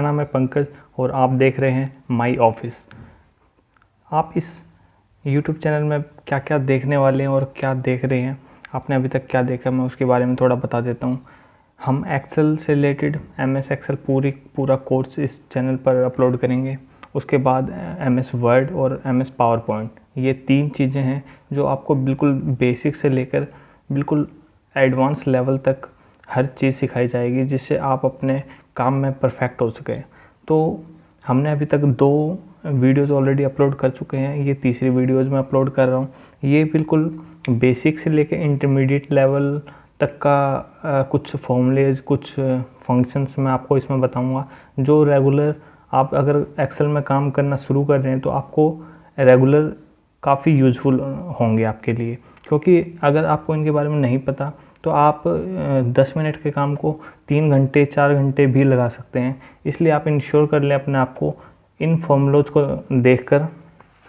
नाम है पंकज और आप देख रहे हैं माई ऑफिस। आप इस YouTube चैनल में क्या क्या देखने वाले हैं और क्या देख रहे हैं, आपने अभी तक क्या देखा, मैं उसके बारे में थोड़ा बता देता हूँ। हम एक्सेल से रिलेटेड MS एक्सेल पूरा कोर्स इस चैनल पर अपलोड करेंगे। उसके बाद MS वर्ड और MS पावर पॉइंट, ये 3 चीज़ें हैं जो आपको बिल्कुल बेसिक से लेकर बिल्कुल एडवांस लेवल तक हर चीज़ सिखाई जाएगी, जिससे आप अपने काम में परफेक्ट हो सके। तो हमने अभी तक 2 वीडियोज़ ऑलरेडी अपलोड कर चुके हैं, ये तीसरी वीडियोज़ में अपलोड कर रहा हूँ। ये बिल्कुल बेसिक से लेकर इंटरमीडिएट लेवल तक का कुछ फॉर्मूलेज, कुछ फंक्शंस मैं आपको इसमें बताऊंगा, जो रेगुलर आप अगर एक्सेल में काम करना शुरू कर रहे हैं तो आपको रेगुलर काफ़ी यूज़फुल होंगे आपके लिए। क्योंकि अगर आपको इनके बारे में नहीं पता तो आप 10 मिनट के काम को 3 घंटे 4 घंटे भी लगा सकते हैं। इसलिए आप इंश्योर कर लें अपने आप को इन फॉर्मूलोज को देखकर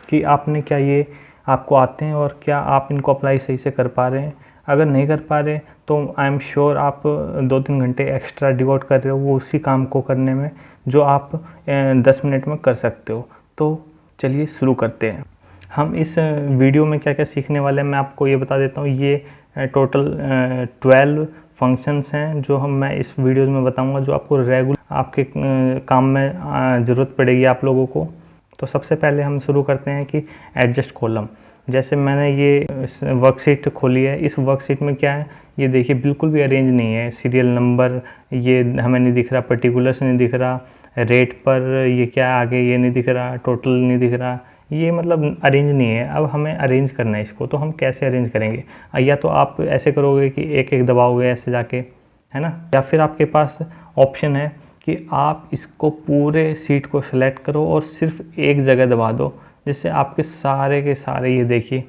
कि आपने क्या ये आपको आते हैं और क्या आप इनको अप्लाई सही से कर पा रहे हैं। अगर नहीं कर पा रहे तो आई एम श्योर आप 2-3 घंटे एक्स्ट्रा डिवोट कर रहे हो वो उसी काम को करने में जो आप 10 मिनट में कर सकते हो। तो चलिए शुरू करते हैं। हम इस वीडियो में क्या क्या सीखने वाले हैं मैं आपको ये बता देता हूँ। ये टोटल 12 फंक्शंस हैं जो मैं इस वीडियो में बताऊंगा, जो आपको रेगुलर आपके काम में ज़रूरत पड़ेगी आप लोगों को। तो सबसे पहले हम शुरू करते हैं कि एडजस्ट कॉलम। जैसे मैंने ये वर्कशीट खोली है, इस वर्कशीट में क्या है ये देखिए बिल्कुल भी अरेंज नहीं है। सीरियल नंबर ये हमें नहीं दिख रहा, पर्टिकुलर्स नहीं दिख रहा, रेट पर ये क्या आगे ये नहीं दिख रहा, टोटल नहीं दिख रहा, ये मतलब अरेंज नहीं है। अब हमें अरेंज करना है इसको, तो हम कैसे अरेंज करेंगे? या तो आप ऐसे करोगे कि एक एक दबाओगे ऐसे जाके, है ना, या फिर आपके पास ऑप्शन है कि आप इसको पूरे सीट को सेलेक्ट करो और सिर्फ एक जगह दबा दो, जिससे आपके सारे के सारे ये देखिए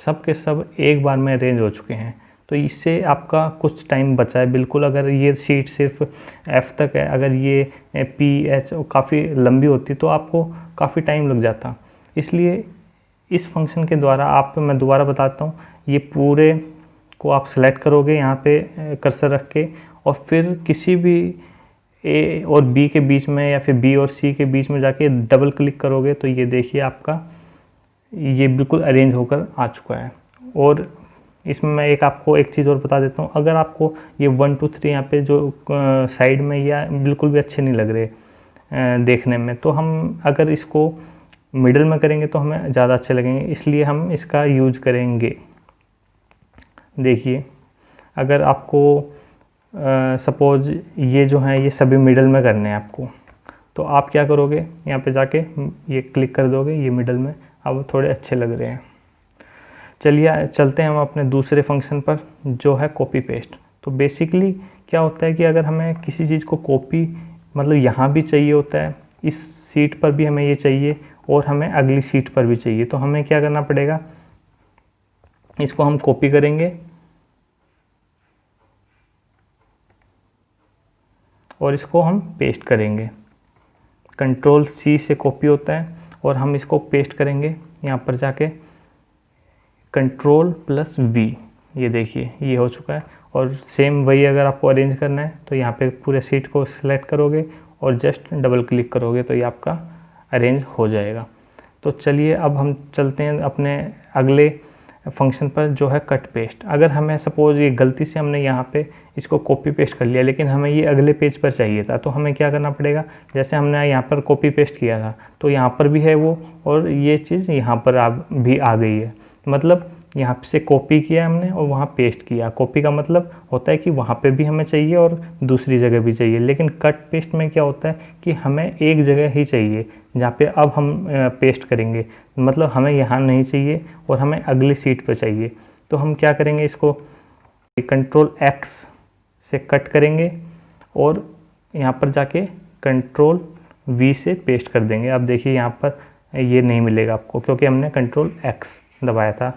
सब के सब एक बार में अरेंज हो चुके हैं। तो इससे आपका कुछ टाइम बचा है बिल्कुल। अगर ये सीट सिर्फ F तक है, अगर ये P H काफ़ी लंबी होती तो आपको काफ़ी टाइम लग जाता। इसलिए इस फंक्शन के द्वारा मैं दोबारा बताता हूँ, ये पूरे को आप सेलेक्ट करोगे यहाँ पे कर्सर रख के, और फिर किसी भी A और B के बीच में या फिर B और C के बीच में जाके डबल क्लिक करोगे तो ये देखिए आपका ये बिल्कुल अरेंज होकर आ चुका है। और इसमें मैं आपको एक चीज़ और बता देता हूँ, अगर आपको ये 1 2 3 यहाँ पे जो साइड में या बिल्कुल भी अच्छे नहीं लग रहे देखने में, तो हम अगर इसको मिडल में करेंगे तो हमें ज़्यादा अच्छे लगेंगे, इसलिए हम इसका यूज करेंगे। देखिए अगर आपको सपोज ये जो है ये सभी मिडल में करने हैं आपको, तो आप क्या करोगे, यहाँ पे जाके ये क्लिक कर दोगे, ये मिडल में अब थोड़े अच्छे लग रहे हैं। चलिए चलते हैं हम अपने दूसरे फंक्शन पर, जो है कॉपी पेस्ट। तो बेसिकली क्या होता है कि अगर हमें किसी चीज़ को कॉपी मतलब यहाँ भी चाहिए होता है, इस सीट पर भी हमें ये चाहिए और हमें अगली सीट पर भी चाहिए, तो हमें क्या करना पड़ेगा, इसको हम कॉपी करेंगे और इसको हम पेस्ट करेंगे। कंट्रोल C से कॉपी होता है और हम इसको पेस्ट करेंगे यहाँ पर जाके कंट्रोल प्लस V, ये देखिए ये हो चुका है। और सेम वही अगर आपको अरेंज करना है तो यहाँ पे पूरे सीट को सिलेक्ट करोगे और जस्ट डबल क्लिक करोगे तो ये आपका अरेंज हो जाएगा। तो चलिए अब हम चलते हैं अपने अगले फंक्शन पर, जो है कट पेस्ट। अगर हमें सपोज ये गलती से हमने यहाँ पे इसको कॉपी पेस्ट कर लिया, लेकिन हमें ये अगले पेज पर चाहिए था, तो हमें क्या करना पड़ेगा, जैसे हमने यहाँ पर कॉपी पेस्ट किया था तो यहाँ पर भी है वो, और ये चीज़ यहाँ पर भी आ गई है। मतलब यहाँ से कॉपी किया हमने और वहाँ पेस्ट किया। कॉपी का मतलब होता है कि वहाँ पे भी हमें चाहिए और दूसरी जगह भी चाहिए, लेकिन कट पेस्ट में क्या होता है कि हमें एक जगह ही चाहिए जहाँ पे अब हम पेस्ट करेंगे, मतलब हमें यहाँ नहीं चाहिए और हमें अगली सीट पर चाहिए। तो हम क्या करेंगे, इसको कंट्रोल X से कट करेंगे और यहाँ पर जाके कंट्रोल V से पेस्ट कर देंगे। अब देखिए यहाँ पर ये नहीं मिलेगा आपको, क्योंकि हमने कंट्रोल X दबाया था।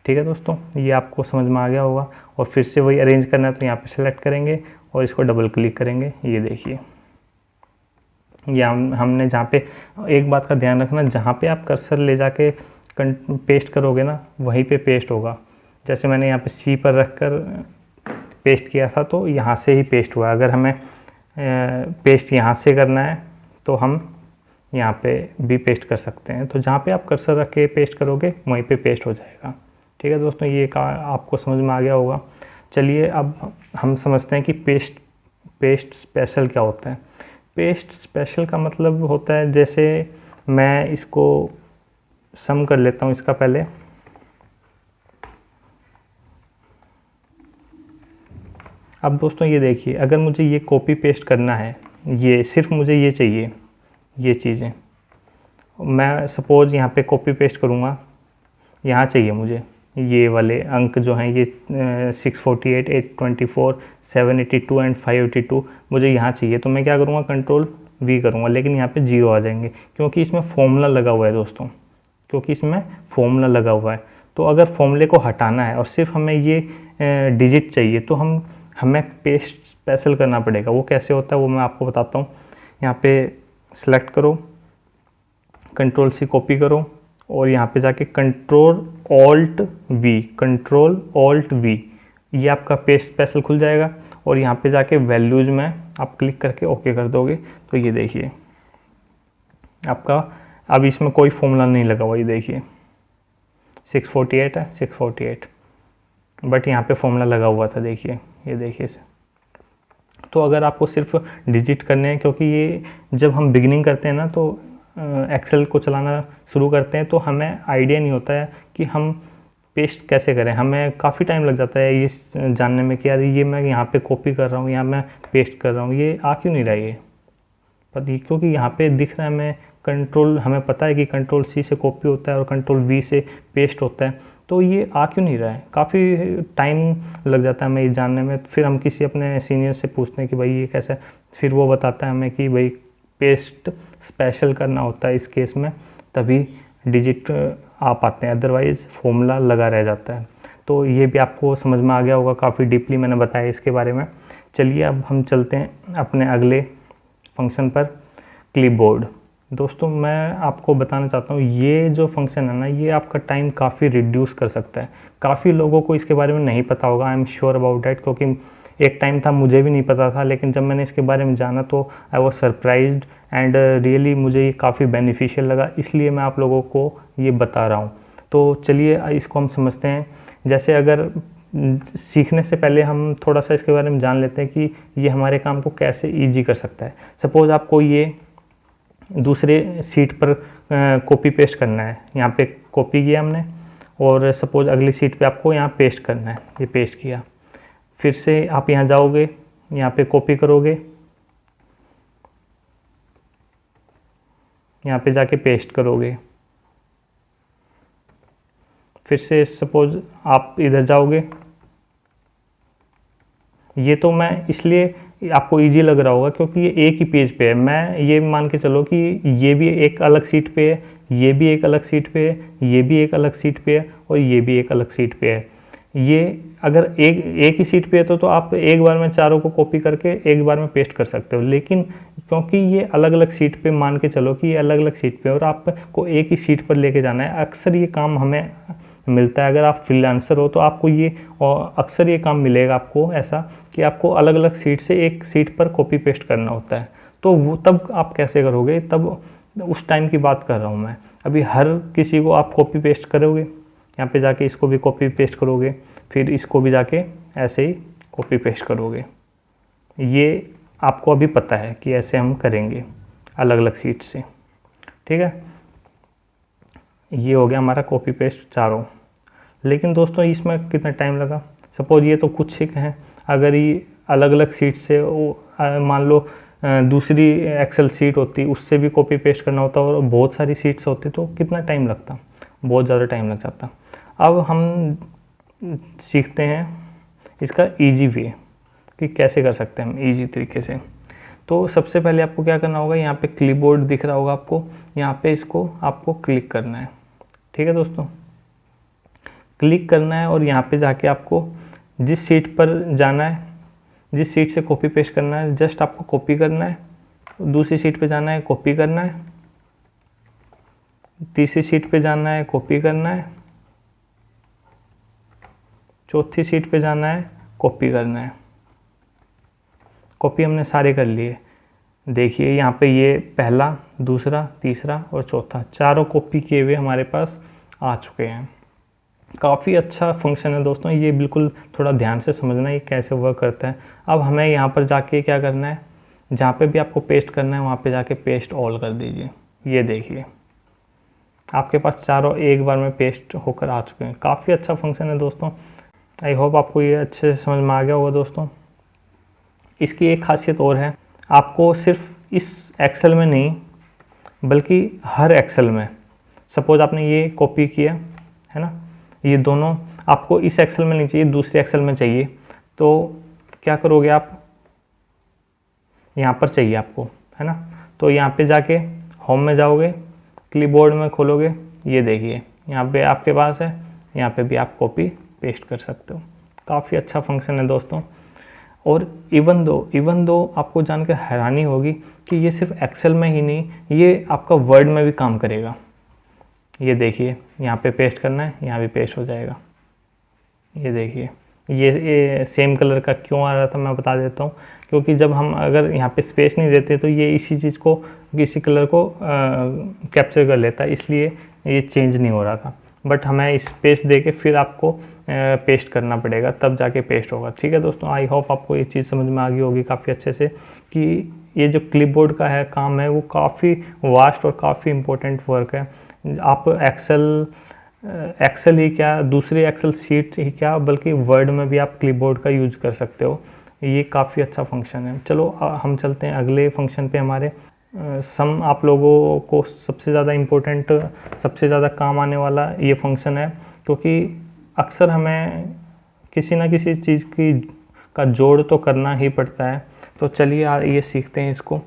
ठीक है दोस्तों, ये आपको समझ में आ गया होगा। और फिर से वही अरेंज करना है तो यहाँ पे सेलेक्ट करेंगे और इसको डबल क्लिक करेंगे। ये देखिए ये हमने जहाँ पे, एक बात का ध्यान रखना, जहाँ पे आप कर्सर ले जाके पेस्ट करोगे ना वहीं पे पेस्ट होगा। जैसे मैंने यहाँ पे C पर रख कर पेस्ट किया था तो यहाँ से ही पेस्ट हुआ। अगर हमें पेस्ट यहाँ से करना है तो हम यहाँ पे भी पेस्ट कर सकते हैं। तो जहाँ पे आप कर्सर रख के पेस्ट करोगे वहीं पे पेस्ट हो जाएगा। ठीक है दोस्तों, ये आपको समझ में आ गया होगा। चलिए अब हम समझते हैं कि पेस्ट स्पेशल क्या होता है। पेस्ट स्पेशल का मतलब होता है, जैसे मैं इसको सम कर लेता हूँ इसका पहले। अब दोस्तों ये देखिए, अगर मुझे ये कॉपी पेस्ट करना है, ये सिर्फ मुझे ये चाहिए, ये चीज़ें मैं सपोज़ यहाँ पे कॉपी पेस्ट करूँगा, यहाँ चाहिए मुझे ये वाले अंक जो हैं, ये 648, 824, 782 एंड 582 मुझे यहाँ चाहिए। तो मैं क्या करूँगा, कंट्रोल V करूँगा, लेकिन यहाँ पे 0 आ जाएंगे क्योंकि इसमें फॉर्मूला लगा हुआ है दोस्तों, क्योंकि इसमें फॉर्मूला लगा हुआ है। तो अगर फॉर्मूले को हटाना है और सिर्फ हमें ये डिजिट चाहिए तो हमें पेस्ट स्पेशल करना पड़ेगा। वो कैसे होता है वो मैं आपको बताता हूँ। यहाँ पे सेलेक्ट करो, कंट्रोल C कॉपी करो और यहाँ पे जाके कंट्रोल ऑल्ट V, ये आपका पेस्ट स्पेशल खुल जाएगा। और यहाँ पे जाके वैल्यूज़ में आप क्लिक करके ओके कर दोगे तो ये देखिए आपका अब इसमें कोई फॉर्मूला नहीं लगा हुआ। ये देखिए 648 है, 648, बट यहाँ पे फॉर्मूला लगा हुआ था, देखिए ये देखिए। तो अगर आपको सिर्फ डिजिट करने हैं, क्योंकि ये जब हम बिगिनिंग करते हैं ना तो एक्सेल को चलाना शुरू करते हैं तो हमें आइडिया नहीं होता है कि हम पेस्ट कैसे करें। हमें काफ़ी टाइम लग जाता है ये जानने में कि यार ये मैं यहाँ पे कॉपी कर रहा हूँ, यहाँ मैं पेस्ट कर रहा हूँ, ये आ क्यों नहीं रहा है ये पता, क्योंकि यहाँ पे दिख रहा है मैं कंट्रोल, हमें पता है कि कंट्रोल C से कॉपी होता है और कंट्रोल V से पेस्ट होता है, तो ये आ क्यों नहीं रहा है। काफ़ी टाइम लग जाता है हमें ये जानने में। फिर हम किसी अपने सीनियर से पूछते हैं कि भाई ये कैसा है, फिर वो बताता है हमें कि भाई पेस्ट स्पेशल करना होता है इस केस में, तभी डिजिट आ पाते हैं, अदरवाइज़ फॉर्मूला लगा रह जाता है। तो ये भी आपको समझ में आ गया होगा, काफ़ी डीपली मैंने बताया इसके बारे में। चलिए अब हम चलते हैं अपने अगले फंक्शन पर, क्लिपबोर्ड। दोस्तों मैं आपको बताना चाहता हूँ ये जो फंक्शन है ना, ये आपका टाइम काफ़ी रिड्यूस कर सकता है। काफ़ी लोगों को इसके बारे में नहीं पता होगा, I am sure about that, क्योंकि एक टाइम था मुझे भी नहीं पता था, लेकिन जब मैंने इसके बारे में जाना तो I was surprised and really मुझे ये काफ़ी बेनिफिशियल लगा, इसलिए मैं आप लोगों को ये बता रहा हूँ। तो चलिए इसको हम समझते हैं। जैसे अगर सीखने से पहले हम थोड़ा सा इसके बारे में जान लेते हैं कि ये हमारे काम को कैसे ईजी कर सकता है। सपोज़ आपको ये दूसरे सीट पर कॉपी पेस्ट करना है, यहाँ पे कॉपी किया हमने, और सपोज़ अगली सीट पे आपको यहाँ पेस्ट करना है, ये पेस्ट किया। फिर से आप यहाँ जाओगे, यहाँ पे कॉपी करोगे, यहाँ पे जाके पेस्ट करोगे। फिर से सपोज़ आप इधर जाओगे, ये तो मैं इसलिए आपको इजी लग रहा होगा क्योंकि ये एक ही पेज पे है। मैं ये मान के चलो कि ये भी एक अलग सीट पे है, ये भी एक अलग सीट पे है, ये भी एक अलग सीट पे है और ये भी एक अलग सीट पे है। ये अगर एक ही सीट पे है तो आप एक बार में चारों को कॉपी करके एक बार में पेस्ट कर सकते हो, लेकिन क्योंकि ये अलग अलग सीट पे, मान के चलो कि ये अलग अलग सीट पे और आपको एक ही सीट पर लेके जाना है। अक्सर ये काम हमें मिलता है, अगर आप फ्रीलांसर हो तो आपको ये अक्सर ये काम मिलेगा आपको ऐसा कि आपको अलग अलग सीट से एक सीट पर कॉपी पेस्ट करना होता है। तो वो तब आप कैसे करोगे, तब उस टाइम की बात कर रहा हूँ मैं। अभी हर किसी को आप कॉपी पेस्ट करोगे, यहाँ पे जाके इसको भी कॉपी पेस्ट करोगे, फिर इसको भी जाके ऐसे ही कॉपी पेस्ट करोगे। ये आपको अभी पता है कि ऐसे हम करेंगे अलग अलग सीट से, ठीक है। ये हो गया हमारा कॉपी पेस्ट चारों। लेकिन दोस्तों इसमें कितना टाइम लगा, सपोज ये तो कुछ ही हैं, अगर ये अलग अलग सीट से मान लो दूसरी एक्सेल सीट होती, उससे भी कॉपी पेस्ट करना होता और बहुत सारी सीट्स होती तो कितना टाइम लगता, बहुत ज़्यादा टाइम लग जाता। अब हम सीखते हैं इसका इजी वे कि कैसे कर सकते हैं हम इजी तरीके से। तो सबसे पहले आपको क्या करना होगा, यहाँ पे क्लिपबोर्ड दिख रहा होगा आपको, यहाँ पे इसको आपको क्लिक करना है, ठीक है दोस्तों। क्लिक करना है और यहाँ पे जाके आपको जिस सीट पर जाना है, जिस सीट से कॉपी पेस्ट करना है, जस्ट आपको कॉपी करना है। दूसरी सीट पे जाना है, कॉपी करना है। तीसरी सीट पे जाना है, कॉपी करना है। चौथी सीट पे जाना है, कॉपी करना है। कॉपी हमने सारे कर लिए। देखिए यहाँ पे ये पहला, दूसरा, तीसरा और चौथा, चारों कॉपी किए हुए हमारे पास आ चुके हैं। काफ़ी अच्छा फंक्शन है दोस्तों, ये बिल्कुल थोड़ा ध्यान से समझना ये कैसे वर्क करता है। अब हमें यहाँ पर जाके क्या करना है, जहाँ पे भी आपको पेस्ट करना है वहाँ पे जाके पेस्ट ऑल कर दीजिए। ये देखिए आपके पास चारों एक बार में पेस्ट होकर आ चुके हैं। काफ़ी अच्छा फंक्शन है दोस्तों। आई होप आपको ये अच्छे से समझ में आ गया होगा दोस्तों। इसकी एक खासियत और है, आपको सिर्फ इस एक्सेल में नहीं बल्कि हर एक्सेल में, सपोज आपने ये कॉपी किया है ना, ये दोनों आपको इस एक्सेल में नहीं चाहिए, दूसरे एक्सेल में चाहिए, तो क्या करोगे आप, यहाँ पर चाहिए आपको है ना, तो यहाँ पे जाके होम में जाओगे, क्लिपबोर्ड में खोलोगे, ये देखिए यहाँ पे आपके पास है, यहाँ पे भी आप कॉपी पेस्ट कर सकते हो। काफ़ी अच्छा फंक्शन है दोस्तों। और इवन दो आपको जानकर हैरानी होगी कि ये सिर्फ एक्सेल में ही नहीं, ये आपका वर्ड में भी काम करेगा। ये देखिए यहाँ पे पेस्ट करना है, यहाँ भी पेस्ट हो जाएगा। ये देखिए ये सेम कलर का क्यों आ रहा था मैं बता देता हूँ, क्योंकि जब हम अगर यहाँ पे स्पेस नहीं देते तो ये इसी चीज़ को, इसी कलर को कैप्चर कर लेता है, इसलिए ये चेंज नहीं हो रहा था। बट हमें स्पेस दे के फिर आपको पेस्ट करना पड़ेगा, तब जाके पेस्ट होगा। ठीक है दोस्तों, आई होप आपको ये चीज़ समझ में आ गई होगी काफ़ी अच्छे से कि ये जो क्लिपबोर्ड का है काम है वो काफ़ी वास्ट और काफ़ी इम्पोर्टेंट वर्क है। आप एक्सेल ही क्या, दूसरी एक्सेल शीट ही क्या, बल्कि वर्ड में भी आप क्लिपबोर्ड का यूज कर सकते हो। ये काफ़ी अच्छा फंक्शन है। चलो हम चलते हैं अगले फंक्शन पे हमारे। सम आप लोगों को सबसे ज़्यादा इम्पोर्टेंट, सबसे ज़्यादा काम आने वाला ये फंक्शन है, क्योंकि अक्सर हमें किसी ना किसी चीज़ का जोड़ तो करना ही पड़ता है। तो चलिए ये सीखते हैं इसको।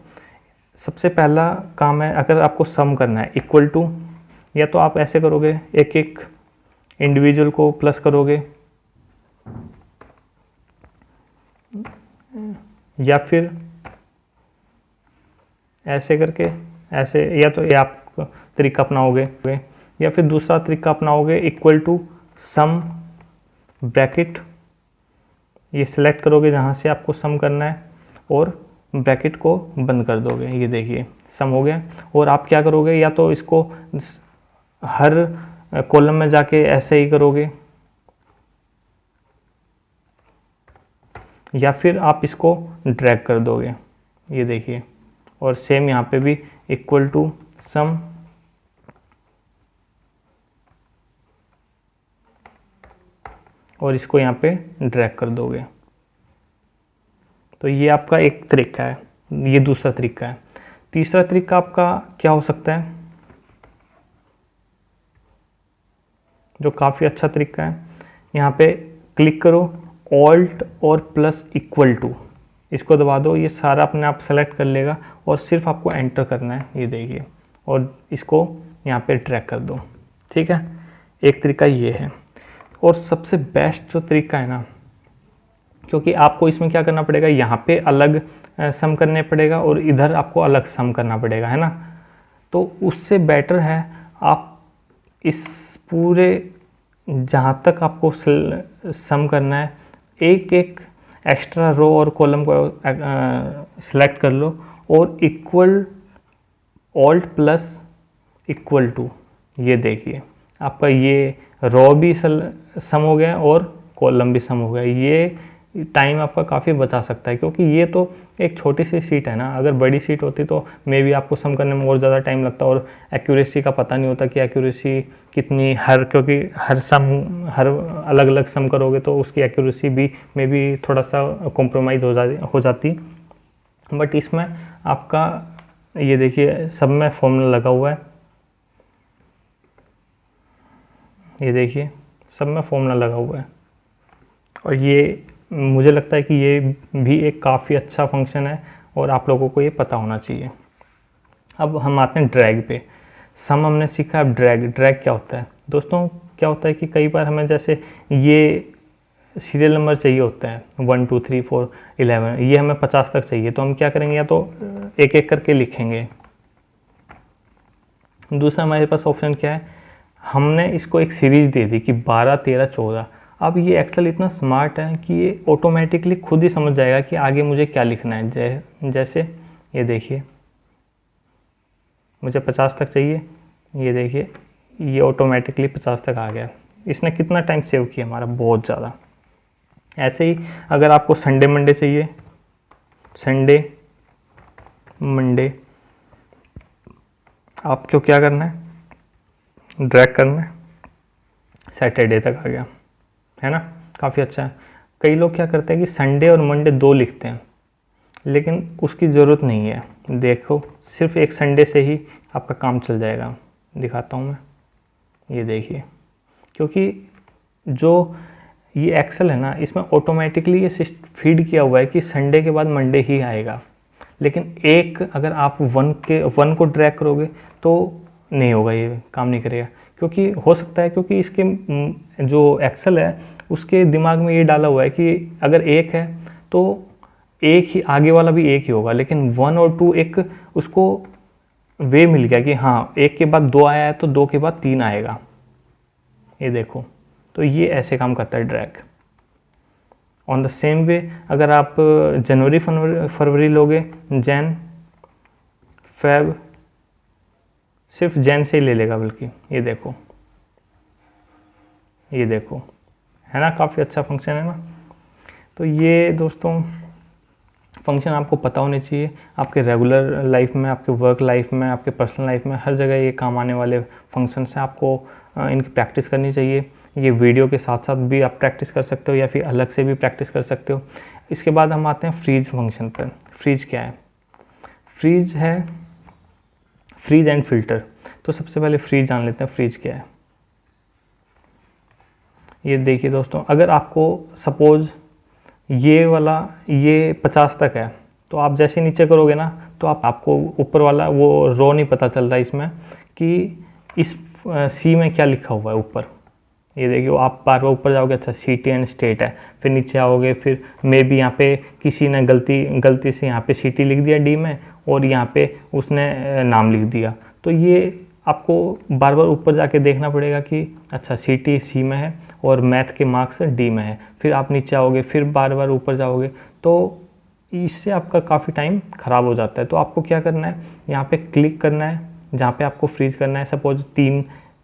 सबसे पहला काम है, अगर आपको सम करना है इक्वल टू, या तो आप ऐसे करोगे, एक एक इंडिविजुअल को प्लस करोगे, या फिर ऐसे करके ऐसे, या तो ये आप तरीका अपनाओगे, या फिर दूसरा तरीका अपनाओगे इक्वल टू सम ब्रैकेट, ये सिलेक्ट करोगे जहाँ से आपको सम करना है और ब्रैकेट को बंद कर दोगे। ये देखिए सम हो गया। और आप क्या करोगे, या तो इसको हर कॉलम में जाके ऐसे ही करोगे, या फिर आप इसको ड्रैग कर दोगे। ये देखिए, और सेम यहाँ पे भी इक्वल टू सम, और इसको यहाँ पे ड्रैग कर दोगे। तो ये आपका एक तरीका है, ये दूसरा तरीका है। तीसरा तरीका आपका क्या हो सकता है, जो काफ़ी अच्छा तरीका है, यहाँ पे क्लिक करो, ऑल्ट और प्लस इक्वल टू, इसको दबा दो, ये सारा अपने आप सेलेक्ट कर लेगा और सिर्फ आपको एंटर करना है। ये देखिए, और इसको यहाँ पे ड्रैग कर दो। ठीक है, एक तरीका ये है। और सबसे बेस्ट जो तरीका है ना, क्योंकि आपको इसमें क्या करना पड़ेगा, यहाँ पे अलग सम करने पड़ेगा और इधर आपको अलग सम करना पड़ेगा, है ना। तो उससे बेटर है आप इस पूरे, जहाँ तक आपको सम करना है, एक एक एक्स्ट्रा रो और कॉलम को सिलेक्ट कर लो और equal, alt plus equal to, ये देखिए आपका ये रो भी सम हो गया और कॉलम भी सम हो गया। ये टाइम आपका काफ़ी बचा सकता है, क्योंकि ये तो एक छोटी सी सीट है ना। अगर बड़ी सीट होती तो मे भी आपको सम करने में और ज़्यादा टाइम लगता और एक्यूरेसी का पता नहीं होता कि एक्यूरेसी कितनी, क्योंकि हर अलग अलग सम करोगे तो उसकी एक्यूरेसी भी मे भी थोड़ा सा कॉम्प्रोमाइज़ हो जाती। बट इसमें आपका ये देखिए सब में फॉर्मूला लगा हुआ है, ये देखिए सब में फॉर्मूला लगा हुआ है। और ये मुझे लगता है कि ये भी एक काफ़ी अच्छा फंक्शन है और आप लोगों को ये पता होना चाहिए। अब हम आते हैं ड्रैग पे। सम हमने सीखा, अब ड्रैग क्या होता है दोस्तों। क्या होता है कि कई बार हमें जैसे ये सीरियल नंबर चाहिए होता है 1 2 3 4 11, ये हमें 50 तक चाहिए, तो हम क्या करेंगे, या तो एक एक करके लिखेंगे। दूसरा हमारे पास ऑप्शन क्या है, हमने इसको एक सीरीज दे दी कि 12 13 14। अब ये एक्सेल इतना स्मार्ट है कि ये ऑटोमेटिकली खुद ही समझ जाएगा कि आगे मुझे क्या लिखना है। जैसे ये देखिए, मुझे 50 तक चाहिए, ये देखिए ये ऑटोमेटिकली 50 तक आ गया। इसने कितना टाइम सेव किया हमारा, बहुत ज़्यादा। ऐसे ही अगर आपको संडे मंडे चाहिए, संडे मंडे, आपको क्या करना है, ड्रैग करना है, सैटरडे तक आ गया, है ना। काफ़ी अच्छा है। कई लोग क्या करते हैं कि संडे और मंडे दो लिखते हैं, लेकिन उसकी ज़रूरत नहीं है। देखो सिर्फ एक संडे से ही आपका काम चल जाएगा। दिखाता हूँ मैं, ये देखिए, क्योंकि जो ये एक्सेल है ना, इसमें ऑटोमेटिकली ये फीड किया हुआ है कि संडे के बाद मंडे ही आएगा। लेकिन एक अगर आप वन को ड्रैग करोगे तो नहीं होगा, ये काम नहीं करेगा। क्योंकि हो सकता है क्योंकि इसके जो एक्सेल है उसके दिमाग में ये डाला हुआ है कि अगर एक है तो एक ही आगे वाला भी एक ही होगा, लेकिन 1 और 2 एक उसको वे मिल गया कि हाँ एक के बाद 2 आया है तो 2 के बाद 3 आएगा। ये देखो, तो ये ऐसे काम करता है drag. On the same way अगर आप जनवरी फरवरी लोगे, जैन फेब, सिर्फ जैन से ही ले लेगा, बल्कि ये देखो, ये देखो, है ना, काफ़ी अच्छा फंक्शन है ना। तो ये दोस्तों फंक्शन आपको पता होने चाहिए, आपके रेगुलर लाइफ में, आपके वर्क लाइफ में, आपके पर्सनल लाइफ में, हर जगह ये काम आने वाले फंक्शन से आपको इनकी प्रैक्टिस करनी चाहिए। ये वीडियो के साथ साथ भी आप प्रैक्टिस कर सकते हो या फिर अलग से भी प्रैक्टिस कर सकते हो। इसके बाद हम आते हैं फ्रीज फंक्शन पर। फ्रीज क्या है? फ्रीज है फ्रीज एंड फिल्टर। तो सबसे पहले फ्रीज जान लेते हैं, फ्रीज क्या है। ये देखिए दोस्तों, अगर आपको सपोज ये वाला ये 50 तक है, तो आप जैसे नीचे करोगे ना तो आपको ऊपर वाला वो रो नहीं पता चल रहा इसमें कि इस सी में क्या लिखा हुआ है ऊपर। ये देखिए, आप बार बार ऊपर जाओगे, अच्छा सिटी एंड स्टेट है, फिर नीचे आओगे, फिर मे बी यहाँ पे किसी ने गलती से यहाँ पे सिटी लिख दिया डी में और यहाँ पे उसने नाम लिख दिया। तो ये आपको बार बार ऊपर जाके देखना पड़ेगा कि अच्छा सिटी सी में है और मैथ के मार्क्स डी में है। फिर आप नीचे आओगे, फिर बार बार ऊपर जाओगे, तो इससे आपका काफ़ी टाइम ख़राब हो जाता है। तो आपको क्या करना है, यहाँ पे क्लिक करना है जहाँ पे आपको फ्रीज करना है। सपोज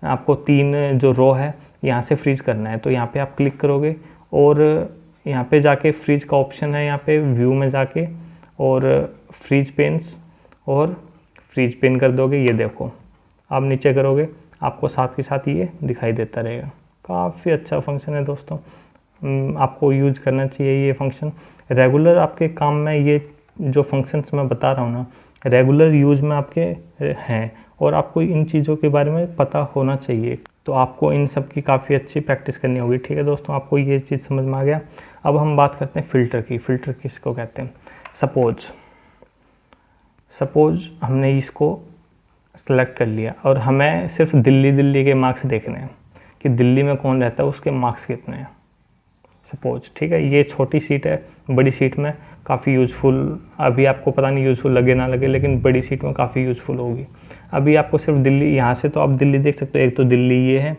आपको तीन जो रो है यहाँ से फ्रीज करना है, तो यहाँ पे आप क्लिक करोगे और यहाँ पे जाके फ्रीज का ऑप्शन है, यहाँ पे व्यू में जाके और फ्रीज पेन्स और फ्रीज पेन कर दोगे। ये देखो, आप नीचे करोगे, आपको साथ के साथ ये दिखाई देता रहेगा। काफ़ी अच्छा फंक्शन है दोस्तों, आपको यूज करना चाहिए ये फंक्शन। रेगुलर आपके काम में ये जो फंक्शंस मैं बता रहा हूँ ना, रेगुलर यूज में आपके हैं और आपको इन चीज़ों के बारे में पता होना चाहिए। तो आपको इन सब की काफ़ी अच्छी प्रैक्टिस करनी होगी। ठीक है दोस्तों, आपको ये चीज़ समझ में आ गया। अब हम बात करते हैं फ़िल्टर की। फ़िल्टर किसको कहते हैं? सपोज हमने इसको सेलेक्ट कर लिया और हमें सिर्फ दिल्ली के मार्क्स देखने हैं कि दिल्ली में कौन रहता है, उसके मार्क्स कितने हैं सपोज। ठीक है, ये छोटी सीट है, बड़ी सीट में काफ़ी यूज़फुल, अभी आपको पता नहीं यूज़फुल लगे ना लगे, लेकिन बड़ी सीट में काफ़ी यूज़फुल होगी। अभी आपको सिर्फ दिल्ली, यहाँ से तो आप दिल्ली देख सकते हो। एक तो दिल्ली ये है,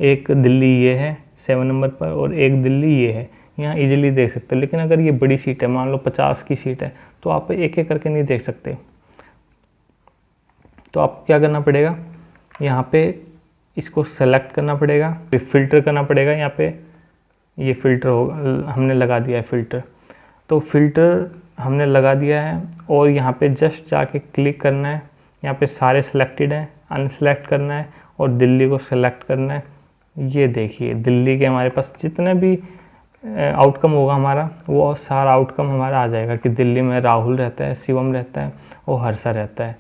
एक दिल्ली ये है 7 नंबर पर और एक दिल्ली ये है, यहाँ इजीली देख सकते हो। लेकिन अगर ये बड़ी सीट है, मान लो 50 की सीट है, तो आप एक एक करके नहीं देख सकते। तो आप क्या करना पड़ेगा, यहाँ पे इसको सेलेक्ट करना पड़ेगा, फिर फिल्टर करना पड़ेगा। यहाँ पे ये फ़िल्टर होगा, हमने लगा दिया है फ़िल्टर। तो फिल्टर हमने लगा दिया है और यहाँ पे जस्ट जाके क्लिक करना है। यहाँ पे सारे सिलेक्टेड हैं, अनसेलेक्ट करना है और दिल्ली को सेलेक्ट करना है। ये देखिए, दिल्ली के हमारे पास जितने भी आउटकम होगा हमारा, वो सारा आउटकम हमारा आ जाएगा कि दिल्ली में राहुल रहता है, शिवम रहता है और हर्षा रहता है।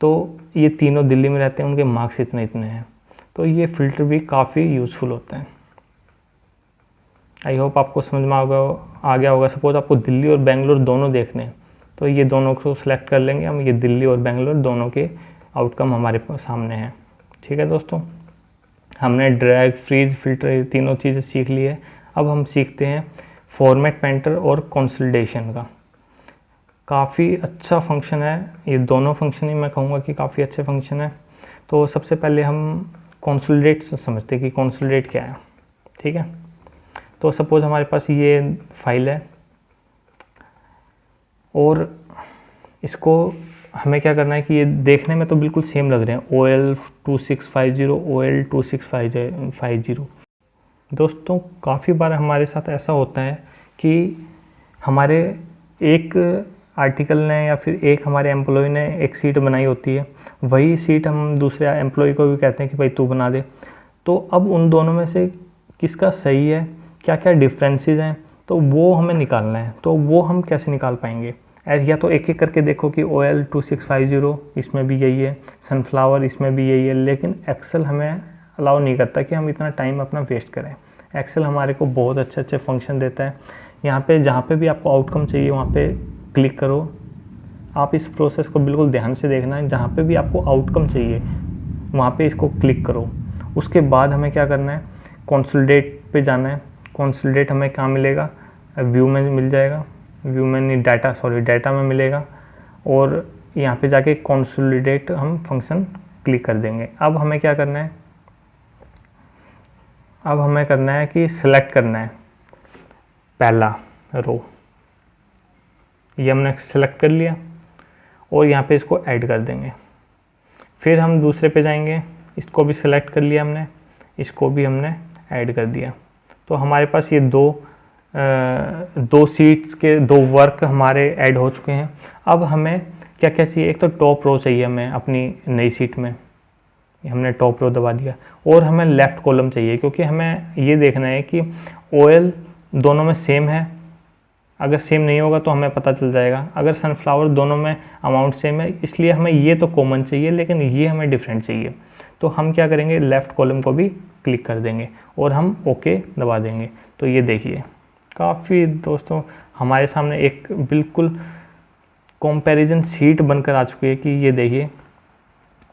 तो ये तीनों दिल्ली में रहते हैं, उनके मार्क्स इतने हैं। तो ये फ़िल्टर भी काफ़ी यूज़फुल होते हैं। आई होप आपको समझ में आ गया होगा। सपोज आपको दिल्ली और बेंगलोर दोनों देखने हैं, तो ये दोनों को सिलेक्ट कर लेंगे हम। ये दिल्ली और बेंगलोर दोनों के आउटकम हमारे सामने हैं। ठीक है दोस्तों, हमने ड्रैग, फ्रीज, फिल्टर ये तीनों चीज़ें सीख ली है। अब हम सीखते हैं फॉर्मेट पेंटर और कंसोलिडेशन का। काफ़ी अच्छा फंक्शन है ये दोनों फंक्शन ही, मैं कहूँगा कि काफ़ी अच्छे फंक्शन है। तो सबसे पहले हम कंसोलिडेट समझते हैं कि कंसोलिडेट क्या है। ठीक है, तो सपोज़ हमारे पास ये फाइल है और इसको हमें क्या करना है कि ये देखने में तो बिल्कुल सेम लग रहे हैं, OL2650 OL2650। दोस्तों काफ़ी बार हमारे साथ ऐसा होता है कि हमारे एक आर्टिकल ने या फिर एक हमारे एम्प्लॉय ने एक सीट बनाई होती है, वही सीट हम दूसरे एम्प्लॉय को भी कहते हैं कि भाई तू बना दे। तो अब उन दोनों में से किसका सही है, क्या क्या डिफरेंसेस हैं, तो वो हमें निकालना है। तो वो हम कैसे निकाल पाएंगे? या तो एक एक करके देखो कि OL2650 इसमें भी यही है, सनफ्लावर इसमें भी यही है, लेकिन एक्सेल हमें अलाउ नहीं करता कि हम इतना टाइम अपना वेस्ट करें। एक्सेल हमारे को बहुत अच्छे अच्छे फंक्शन देता है। यहाँ पे जहाँ पे भी आपको आउटकम चाहिए वहाँ पे क्लिक करो। आप इस प्रोसेस को बिल्कुल ध्यान से देखना है, जहाँ पे भी आपको आउटकम चाहिए वहाँ पे इसको क्लिक करो। उसके बाद हमें क्या करना है, कंसोलिडेट पे जाना है। कंसोलिडेट हमें कहाँ मिलेगा, व्यू में मिल जाएगा, व्यू में नहीं डाटा में मिलेगा। और यहाँ पे जाके कंसोलिडेट हम फंक्शन क्लिक कर देंगे। अब हमें क्या करना है, अब हमें करना है कि सिलेक्ट करना है पहला रो, ये हमने सेलेक्ट कर लिया और यहाँ पे इसको ऐड कर देंगे। फिर हम दूसरे पे जाएंगे, इसको भी सिलेक्ट कर लिया हमने, इसको भी हमने ऐड कर दिया। तो हमारे पास ये दो सीट्स के दो वर्क हमारे ऐड हो चुके हैं। अब हमें क्या क्या चाहिए, एक तो टॉप रो चाहिए हमें अपनी नई सीट में, हमने टॉप रो दबा दिया। और हमें लेफ़्ट कॉलम चाहिए, क्योंकि हमें ये देखना है कि OL दोनों में सेम है। अगर सेम नहीं होगा तो हमें पता चल जाएगा। अगर सनफ्लावर दोनों में अमाउंट सेम है, इसलिए हमें ये तो कॉमन चाहिए, लेकिन ये हमें डिफरेंट चाहिए। तो हम क्या करेंगे, लेफ़्ट कॉलम को भी क्लिक कर देंगे और हम ओके दबा देंगे। तो ये देखिए काफ़ी दोस्तों हमारे सामने एक बिल्कुल कंपैरिजन शीट बनकर आ चुकी है कि ये देखिए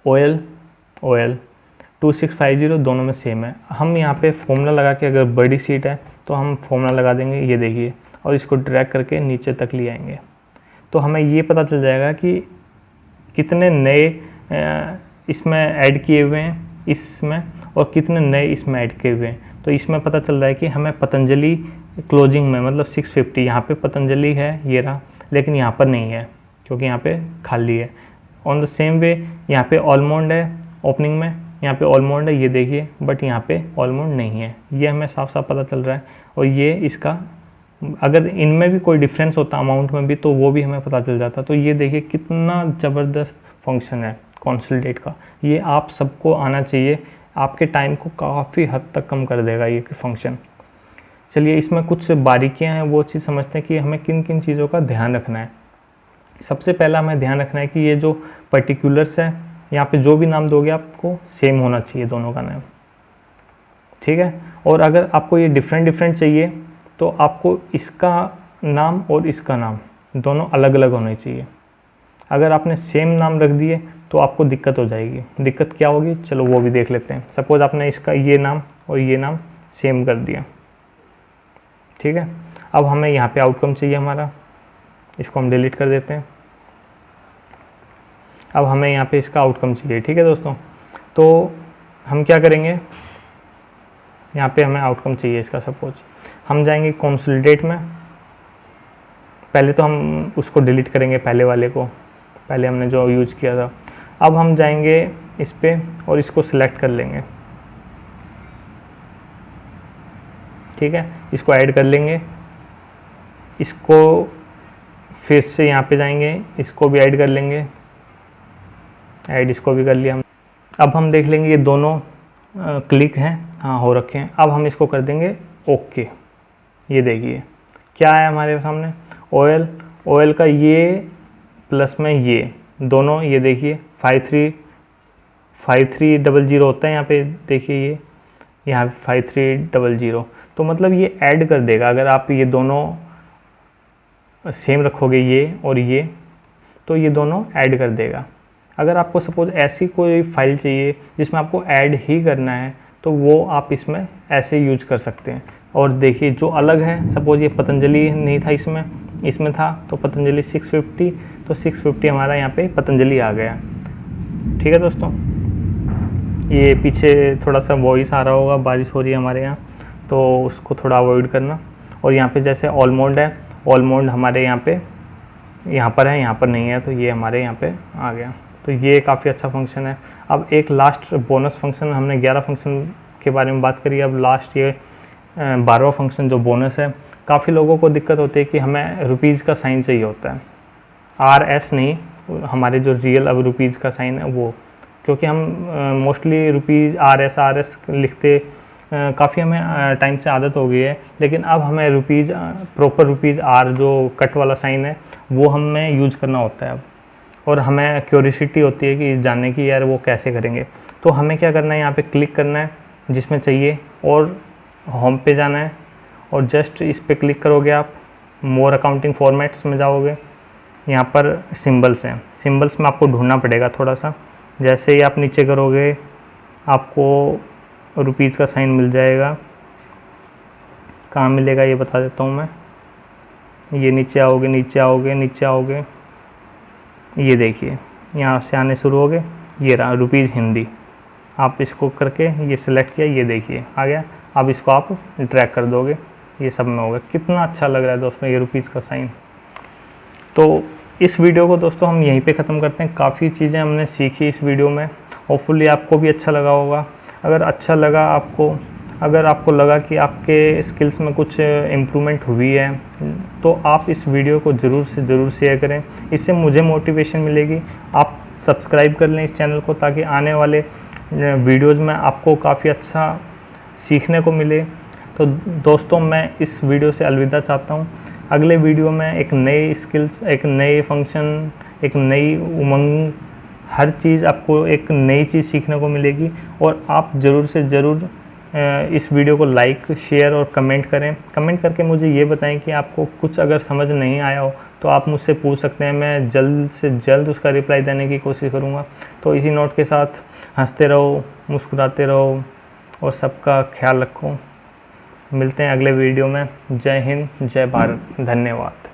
OL2650 दोनों में सेम है। हम यहाँ पे फॉर्मूला लगा के, अगर बड़ी सीट है तो हम फॉर्मूला लगा देंगे, ये देखिए, और इसको ड्रैग करके नीचे तक ले आएंगे। तो हमें ये पता चल जाएगा कि कितने नए इसमें ऐड किए हुए हैं इसमें, और कितने नए इसमें ऐड किए हुए हैं। तो इसमें पता चल रहा है कि हमें पतंजलि क्लोजिंग में मतलब 650, यहाँ पे पतंजलि है ये रहा, लेकिन यहाँ पर नहीं है क्योंकि यहाँ पे खाली है। ऑन द सेम वे यहाँ पे ऑलमोंड है ओपनिंग में, यहाँ पे ऑलमोंड है ये देखिए, बट यहाँ पे ऑलमोंड नहीं है। ये हमें साफ साफ पता चल रहा है। और ये इसका अगर इनमें भी कोई डिफरेंस होता अमाउंट में भी, तो वो भी हमें पता चल जाता। तो ये देखिए कितना ज़बरदस्त फंक्शन है कंसोलिडेट का। ये आप सबको आना चाहिए, आपके टाइम को काफ़ी हद तक कम कर देगा ये फंक्शन। चलिए इसमें कुछ बारीकियां हैं, वो चीज़ समझते हैं कि हमें किन किन चीज़ों का ध्यान रखना है। सबसे पहला हमें ध्यान रखना है कि ये जो पर्टिकुलर्स है, यहाँ पे जो भी नाम दोगे आपको सेम होना चाहिए दोनों का नाम, ठीक है। और अगर आपको ये डिफरेंट चाहिए तो आपको इसका नाम और इसका नाम दोनों अलग अलग होने चाहिए। अगर आपने सेम नाम रख दिए तो आपको दिक्कत हो जाएगी। दिक्कत क्या होगी, चलो वो भी देख लेते हैं। सपोज़ आपने इसका ये नाम और ये नाम सेम कर दिया, ठीक है। अब हमें यहाँ पे आउटकम चाहिए हमारा, इसको हम डिलीट कर देते हैं। अब हमें यहाँ पे इसका आउटकम चाहिए, ठीक है दोस्तों। तो हम क्या करेंगे, यहाँ पे हमें आउटकम चाहिए इसका। सपोज हम जाएंगे कंसोलिडेट में, पहले तो हम उसको डिलीट करेंगे पहले वाले को, पहले हमने जो यूज किया था। अब हम जाएंगे इस पे और इसको सिलेक्ट कर लेंगे, ठीक है। इसको ऐड कर लेंगे, इसको फिर से यहाँ पे जाएंगे, इसको भी ऐड कर लेंगे, ऐड इसको भी कर लिया हम। अब हम देख लेंगे ये दोनों क्लिक हैं, हाँ हो रखे हैं। अब हम इसको कर देंगे ओके। ये देखिए क्या है हमारे सामने, OL का ये प्लस में ये दोनों, ये देखिए 5300 होता है यहाँ पे, देखिए ये यहाँ 5300। तो मतलब ये ऐड कर देगा। अगर आप ये दोनों सेम रखोगे ये और ये, तो ये दोनों ऐड कर देगा। अगर आपको सपोज ऐसी कोई फाइल चाहिए जिसमें आपको ऐड ही करना है, तो वो आप इसमें ऐसे यूज कर सकते हैं। और देखिए जो अलग है, सपोज ये पतंजलि नहीं था इसमें था तो पतंजलि 650, तो 650 हमारा यहाँ पे पतंजलि आ गया, ठीक है दोस्तों। ये पीछे थोड़ा सा वॉइस आ रहा होगा, बारिश हो रही है हमारे यहाँ, तो उसको थोड़ा अवॉइड करना। और यहाँ पे जैसे ऑल मोड है, ऑल मोड हमारे यहाँ पर है, यहाँ पर नहीं है, तो ये हमारे यहाँ पे आ गया। तो ये काफ़ी अच्छा फंक्शन है। अब एक लास्ट बोनस फंक्शन, हमने 11 फंक्शन के बारे में बात करी, अब लास्ट ये 12वां फंक्शन जो बोनस है। काफ़ी लोगों को दिक्कत होती है कि हमें रुपीज़ का साइन चाहिए होता है, RS नहीं, हमारे जो रियल अब रुपीज़ का साइन है वो, क्योंकि हम मोस्टली रुपीज़ RS लिखते काफ़ी हमें टाइम से आदत हो गई है। लेकिन अब हमें रुपीज़ प्रॉपर रुपीज़ R जो कट वाला साइन है वो हमें यूज़ करना होता है अब, और हमें क्यूरियोसिटी होती है कि जानने की यार वो कैसे करेंगे। तो हमें क्या करना है, यहाँ पे क्लिक करना है जिसमें चाहिए, और होम पे जाना है, और जस्ट इस पे क्लिक करोगे आप, मोर अकाउंटिंग फॉर्मेट्स में जाओगे, यहाँ पर सिंबल्स हैं, सिंबल्स में आपको ढूंढना पड़ेगा थोड़ा सा। जैसे ही आप नीचे करोगे आपको रुपीज़ का साइन मिल जाएगा। कहाँ मिलेगा ये बता देता हूँ मैं। ये नीचे आओगे, नीचे आओगे, नीचे आओगे, ये देखिए यहाँ से आने शुरू हो गए, ये रहा रुपीज़ हिंदी। आप इसको करके ये सिलेक्ट किया, ये देखिए आ गया। अब इसको आप ड्रैग कर दोगे, ये सब में होगा। कितना अच्छा लग रहा है दोस्तों ये रुपीज़ का साइन। तो इस वीडियो को दोस्तों हम यहीं पे ख़त्म करते हैं। काफ़ी चीज़ें हमने सीखी इस वीडियो में, होपफुली आपको भी अच्छा लगा होगा। अगर अच्छा लगा आपको, अगर आपको लगा कि आपके स्किल्स में कुछ इम्प्रूवमेंट हुई है, तो आप इस वीडियो को ज़रूर से ज़रूर शेयर करें, इससे मुझे मोटिवेशन मिलेगी। आप सब्सक्राइब कर लें इस चैनल को, ताकि आने वाले वीडियोज़ में आपको काफ़ी अच्छा सीखने को मिले। तो दोस्तों मैं इस वीडियो से अलविदा चाहता हूँ। अगले वीडियो में एक नई स्किल्स, एक नए फंक्शन, एक नई उमंग, हर चीज़ आपको एक नई चीज़ सीखने को मिलेगी। और आप ज़रूर से ज़रूर इस वीडियो को लाइक, शेयर और कमेंट करें। कमेंट करके मुझे ये बताएं कि आपको कुछ अगर समझ नहीं आया हो तो आप मुझसे पूछ सकते हैं, मैं जल्द से जल्द उसका रिप्लाई देने की कोशिश करूँगा। तो इसी नोट के साथ हंसते रहो, मुस्कुराते रहो और सबका ख्याल रखो। मिलते हैं अगले वीडियो में। जय हिंद, जय भारत, धन्यवाद।